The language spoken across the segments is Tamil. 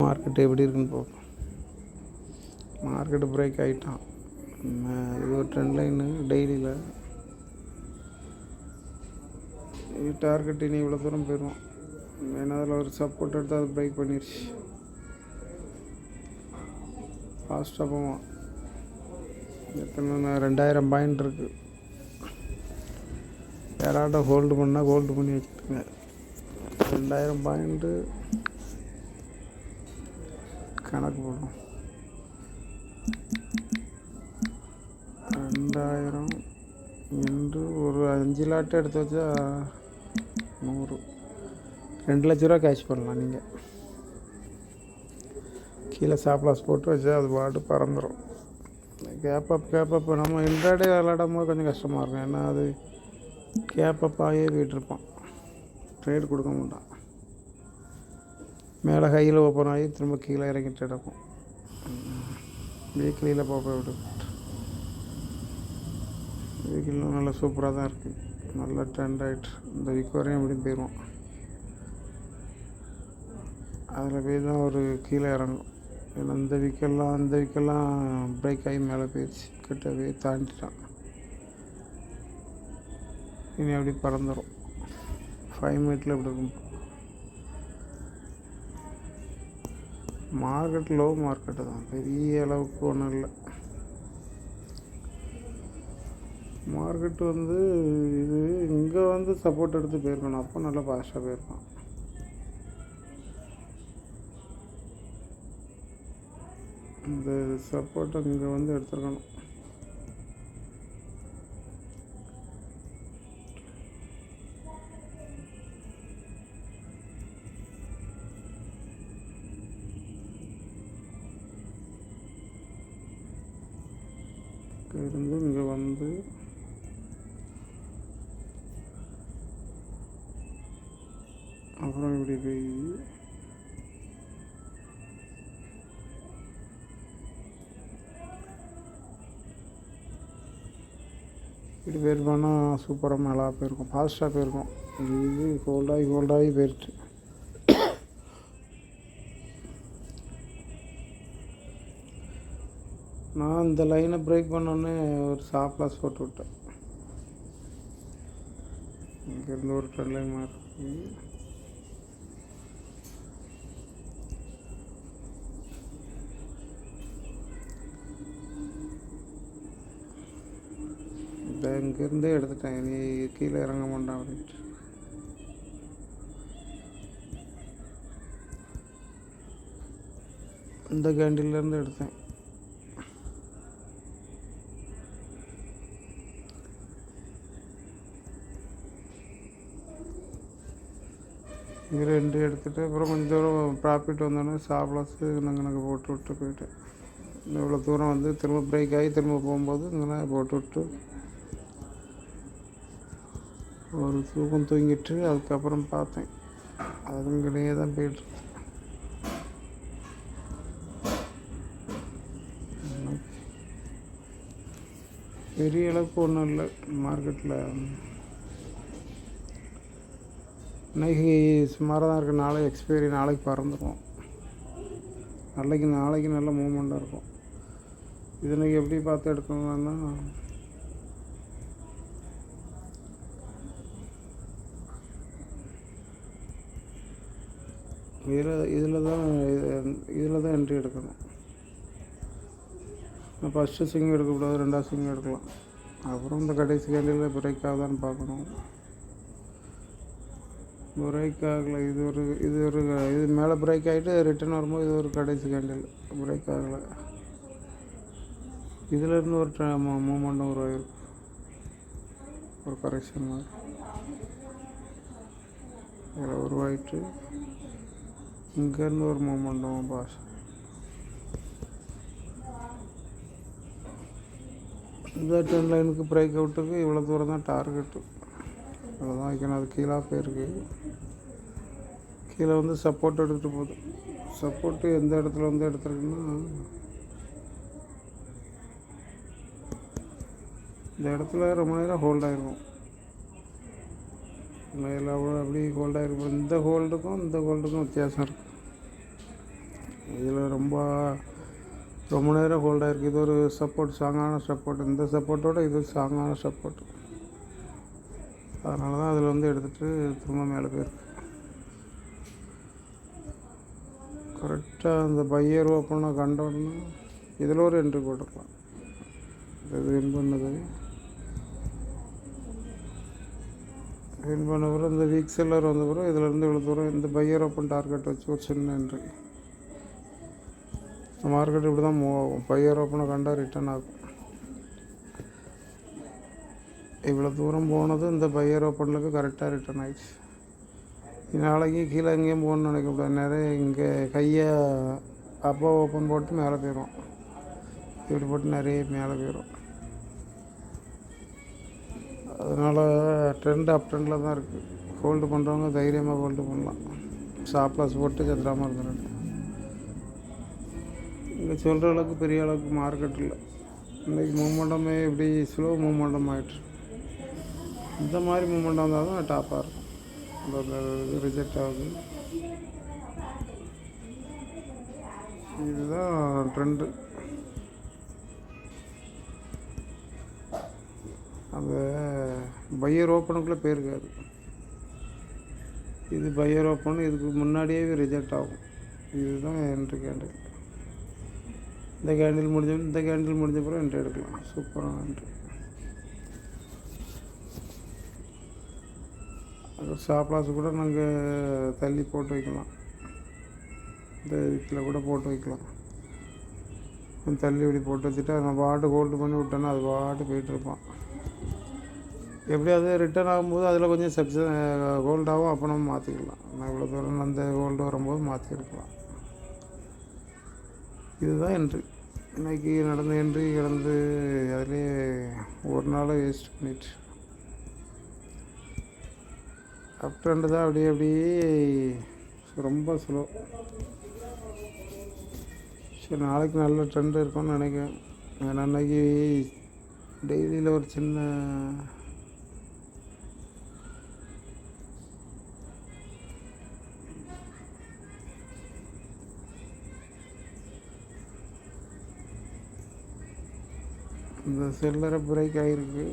மார்க்கெட்டு எப்படி இருக்குன்னு பார்ப்போம். மார்க்கெட்டு பிரேக் ஆகிட்டான். இது ஒரு ட்ரெண்ட் லைனு டெய்லியில். இது டார்கெட் இனி இவ்வளோ தூரம் போயிடுவோம். ஏன்னா அதில் ஒரு சப்போர்ட் எடுத்து அது பிரேக் பண்ணிடுச்சு. ஃபாஸ்ட்டாக போவோம். எத்தனை 2000 பாயிண்ட் இருக்குது. யாராட்ட ஹோல்டு பண்ணால் ஹோல்டு பண்ணி வச்சுருங்க. 2000 பாயிண்ட்டு கணக்கு போடும். 2000 என்று ஒரு 5 லாட்டு எடுத்து வச்சா 100 2 லட்ச ரூபா கேஷ் பண்ணலாம். நீங்கள் கீழே ஸ்டாப் லாஸ் போட்டு வச்சா அது பாட்டு பறந்துடும். கேப்பப் நம்ம இன்ட்ராடே விளாடும் போது கொஞ்சம் கஷ்டமாக இருக்கும். ஏன்னா அது கேப்பப் ஆகியே போயிட்டுருப்பான். ட்ரேட் கொடுக்க மாட்டான். மேலே ஹையில் ஓப்பன் ஆகி திரும்ப கீழே இறங்கிட்டு கிடக்கும். வீக்லியில் போக விடு. வீக்கிலும் நல்லா சூப்பராக தான் இருக்குது. நல்லா ட்ரெண்ட் ஆகிட்டு இந்த வீக் வரையும் எப்படியும் போயிடுவோம். அதில் போய் தான் ஒரு கீழே இறங்கும். ஏன்னா இந்த வீக்கெல்லாம் பிரேக் ஆகி மேலே போயிடுச்சு. கிட்ட போய் தாண்டிட்டான். இனி அப்படி பறந்துடும். 5 மினிட்ல இப்படி இருக்கும். மார்க்கெட் லோ மார்க்கெட்டு தான், பெரிய அளவுக்கு ஒன்றும் இல்லை. மார்க்கெட்டு இது இங்கே சப்போர்ட் எடுத்து போயிருக்கணும். அப்போ நல்லா ஃபாஸ்ட்டாக போயிருக்கான். இந்த சப்போர்ட்டை இங்கே எடுத்துருக்கணும். இருந்து இங்கே அப்புறம் இப்படி போய் இப்படி போயிருக்கோன்னா சூப்பராக மேலே போயிருக்கும். ஃபாஸ்ட்டாக போயிருக்கும். இது ஹோல்டாகி போயிடுச்சு. நான் இந்த லைனை பிரேக் பண்ணோன்னே ஒரு ஸ்டாப் லாஸ் போட்டு விட்டேன். இங்கேருந்து ஒரு ட்ரெண்ட் லைன் மாதிரி இங்கேருந்தே எடுத்துட்டேன். நீ கீழே இறங்க மாட்டான் அப்படின்ட்டு. இந்த கேண்டில்லேருந்து எடுத்தேன். இது 2 எடுத்துகிட்டு அப்புறம் கொஞ்சம் தூரம் ப்ராஃபிட் வந்தோடனே ஸ்டாப் லாஸு எனக்கு போட்டு விட்டு போயிட்டேன். இவ்வளோ தூரம் திரும்ப பிரேக் ஆகி திரும்ப போகும்போது இங்கே போட்டு விட்டு ஒரு தூக்கம் தூங்கிட்டு அதுக்கப்புறம் பார்த்தேன். அதுங்களையே தான் போய்ட்டு பெரிய அளவுக்கு ஒன்றும் இல்லை மார்க்கெட்டில். இன்றைக்கி சுமாராக தான் இருக்குது. நாளைக்கு எக்ஸ்பைரி, நாளைக்கு பறந்துடும். நாளைக்கு நல்ல மூமெண்ட்டாக இருக்கும். இது இன்றைக்கி எப்படி பார்த்து எடுக்கணும்னா இதில் தான் என்ட்ரி எடுக்கணும். ஃபஸ்ட்டு ஸ்விங் எடுக்கக்கூடாது, 2வது ஸ்விங் எடுக்கலாம். அப்புறம் இந்த கடைசி கேண்டில் பிரேக் ஆகுதான்னு பார்க்கணும். பிரேக் ஆகலை. இது மேலே பிரேக் ஆகிட்டு ரிட்டர்ன் வரும்போது இது ஒரு கடைசி கேண்டில் பிரேக் ஆகலை. இதிலேருந்து ஒரு மூமெண்ட்டும் உருவாகிருக்கு. ஒரு கரெக்ஷன் மாதிரி இதில் உருவாகிட்டு இங்கேருந்து ஒரு மூமெண்ட்டும் பாஸ். இந்த ட்ரெண்ட் லைனுக்கு பிரேக் அவுட்டுக்கு இவ்வளோ தூரம் தான் டார்கெட்டு. அவ்வளோதான் வைக்கணும். அது கீழே போயிருக்கு. கீழே சப்போர்ட் எடுத்துகிட்டு போகுது. சப்போர்ட்டு எந்த இடத்துல எடுத்துருக்குன்னா இந்த இடத்துல ரொம்ப நேரம் ஹோல்ட் ஆகிருக்கும். மேலே அப்படி ஹோல்ட் ஆகிருக்கும். இந்த ஹோல்டுக்கும் வித்தியாசம் இருக்குது. இதில் ரொம்ப நேரம் ஹோல்ட் ஆகிருக்கு. இது ஒரு சப்போர்ட், ஸ்ட்ராங்கான சப்போர்ட். இந்த சப்போர்ட்டோட இது ஸ்ட்ராங்கான சப்போர்ட். அதனால தான் அதில் வந்து எடுத்துகிட்டு திரும்ப மேலே போயிருக்கு. கரெக்டாக அந்த பையர் ஓப்பனாக கண்டோன்னா இதில் ஒரு என்ட்ரி போட்டுக்கலாம். இது வின் பண்ண பிறகு இந்த வீக் செல்லர் வந்த பிறகு இதிலேருந்து இவ்வளோ தூரம் இந்த பையர் ஓப்பன் டார்கெட் வச்சு ஒரு சின்ன என்ட்ரி. இந்த மார்க்கெட் இப்படி தான் மூவ் ஆகும். பையர் ஓப்பனை கண்டா ரிட்டர்ன் ஆகும். இவ்வளோ தூரம் போனது இந்த பையர் ஓப்பனுக்கு கரெக்டாக ரிட்டர்ன் ஆகிடுச்சு. நாளைக்கு கீழே எங்கேயும் போகணுன்னு நினைக்கக்கூடாது. நிறைய இங்கே கையை அப்போ ஓப்பன் போட்டு மேலே போயிடும். இப்படி போட்டு நிறைய மேலே போயிடும். அதனால் ட்ரெண்ட் அப் ட்ரெண்டில் தான் இருக்குது. ஹோல்டு பண்ணுறவங்க தைரியமாக ஹோல்டு பண்ணலாம். ஸ்டாப் லாஸ் போட்டு சத்திராமல் இருந்துடும். இங்கே சொல்கிற அளவுக்கு பெரிய அளவுக்கு மார்க்கெட் இல்லை. இன்றைக்கி மூமெண்டமே இப்படி ஸ்லோ மூமெண்டம் ஆகிட்டு. இந்த மாதிரி மூமெண்டம் வந்தால் தான் டாப்பாக இருக்கும். இது ரிஜெக்ட் ஆகுது. இதுதான் ட்ரெண்டு. அந்த பையர் ஓப்பனுக்குள்ளே போயிருக்காது. இது பையர் ஓப்பன், இதுக்கு முன்னாடியே ரிஜெக்ட் ஆகும். இதுதான் என்ட்ரி கேண்டில். இந்த கேண்டில் முடிஞ்ச பிறகு என்ட்ரி எடுக்கலாம். சூப்பரான என்ட்ரி. அது ஸ்டாப் லாஸ் கூட நாங்கள் தள்ளி போட்டு வைக்கலாம். இந்த இதில் கூட போட்டு வைக்கலாம். தள்ளி இப்படி போட்டு வச்சுட்டா நம்ம பாட்டு ஹோல்டு பண்ணி விட்டோன்னா அது பாட்டு போயிட்டுருப்பான். எப்படியாவது ரிட்டர்ன் ஆகும்போது அதில் கொஞ்சம் ஹோல்டாகவும் அப்போ நம்ம மாற்றிக்கலாம். நான் இவ்வளோ தூரம் அந்த ஹோல்டு வரும்போது மாற்றிருக்கலாம். இதுதான் என்ட்ரி. இன்றைக்கி நடந்த என்ட்ரி கிடந்து அதிலே ஒரு நாளை வேஸ்ட் பண்ணிட்டு அப் ட்ரெண்டு தான். அப்படியே ரொம்ப ஸ்லோ. சரி, நாளைக்கு நல்ல ட்ரெண்டு இருக்கும்னு நினைக்கிறேன். ஏன்னா அன்றைக்கி டெய்லியில் ஒரு சின்ன இந்த செல்லரை பிரேக் ஆகிருக்கு.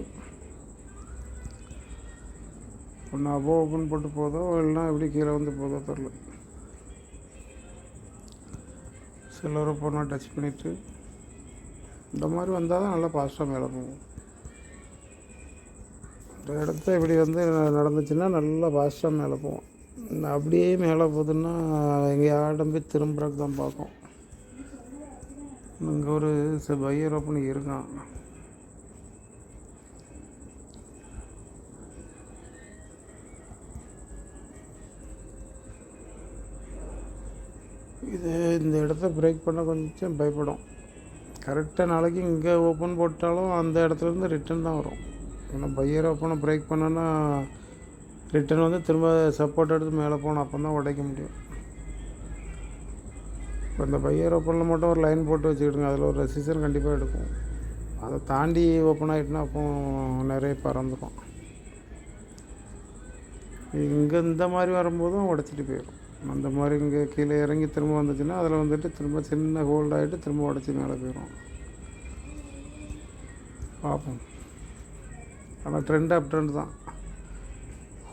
ஒன்று அபோ ஓப்பன் போட்டு போதோ இல்லைனா எப்படி கீழே வந்து போதோ தெரில. செல்லரை போனால் டச் பண்ணிவிட்டு இந்த மாதிரி வந்தால் தான் நல்லா ஃபாஸ்ட்டாக மேலே போகும். இந்த இடத்த இப்படி வந்து நடந்துச்சுன்னா நல்லா ஃபாஸ்ட்டாக மேலே போகும். அப்படியே மேலே போகுதுன்னா எங்கேயாட்டம் போய் திரும்புறதுக்கு தான் பார்க்கும். இங்கே ஒரு பையர் ஓப்பன் இருக்கான். இது இந்த இடத்த பிரேக் பண்ண கொஞ்சம் பயப்படும். கரெக்டாக நாளைக்கு இங்கே ஓப்பன் போட்டாலும் அந்த இடத்துலேருந்து ரிட்டன் தான் வரும். ஏன்னா பையர் ஓப்பனை பிரேக் பண்ணோன்னா ரிட்டன் வந்து திரும்ப சப்போர்ட் எடுத்து மேலே போகணும். அப்போ தான் உடைக்க முடியும். இப்போ இந்த பையர் ஓப்பனில் மட்டும் ஒரு லைன் போட்டு வச்சுக்கிடுங்க. அதில் ஒரு ரெசிஸ்டன்ஸ் கண்டிப்பாக எடுக்கும். அதை தாண்டி ஓப்பன் ஆகிட்டுனா அப்போ நிறைய பறந்துடும். இங்கே இந்த மாதிரி வரும்போதும் உடச்சிட்டு போயிடும். அந்த மாதிரி இங்கே கீழே இறங்கி திரும்ப வந்துச்சுன்னா அதில் வந்துட்டு திரும்ப சின்ன ஹோல்ட் ஆகிட்டு திரும்ப உடச்சி மேலே போயிடும். பார்ப்போம். ஆனால் ட்ரெண்ட் அப் ட்ரெண்ட் தான்.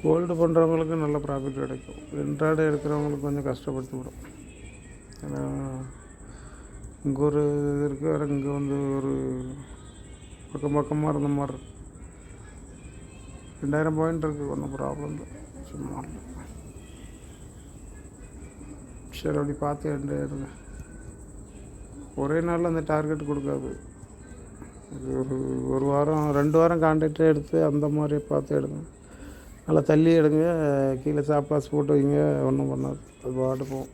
ஹோல்டு பண்ணுறவங்களுக்கு நல்ல ப்ராஃபிட் கிடைக்கும். இன்ட்ராடே எடுக்கிறவங்களுக்கு கொஞ்சம் கஷ்டப்படுத்தி விடும். ஏன்னா இங்கே ஒரு இது இருக்குது, வேறு இங்கே வந்து ஒரு பக்கமாக இருந்த மாதிரி இருக்குது. 2000 பாயிண்ட் இருக்குது. ஒன்றும் ப்ராப்ளம் இல்லை. சும்மா சரி, அப்படி பார்த்து எடுங்க. ஒரே நாளில் அந்த டார்கெட் கொடுக்காது. ஒரு வாரம் 2 வாரம் கான்ட்ராக்டே எடுத்து அந்த மாதிரி பார்த்து எடுங்க. நல்லா தள்ளி எடுங்க. கீழே ஸ்டாப் லாஸ் போட்டு வைங்க. ஒன்றும் பண்ணாது. அது பாட்டு போகும்.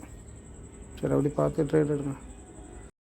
சரி, அப்படி பார்த்து ட்ரேட் எடுங்க.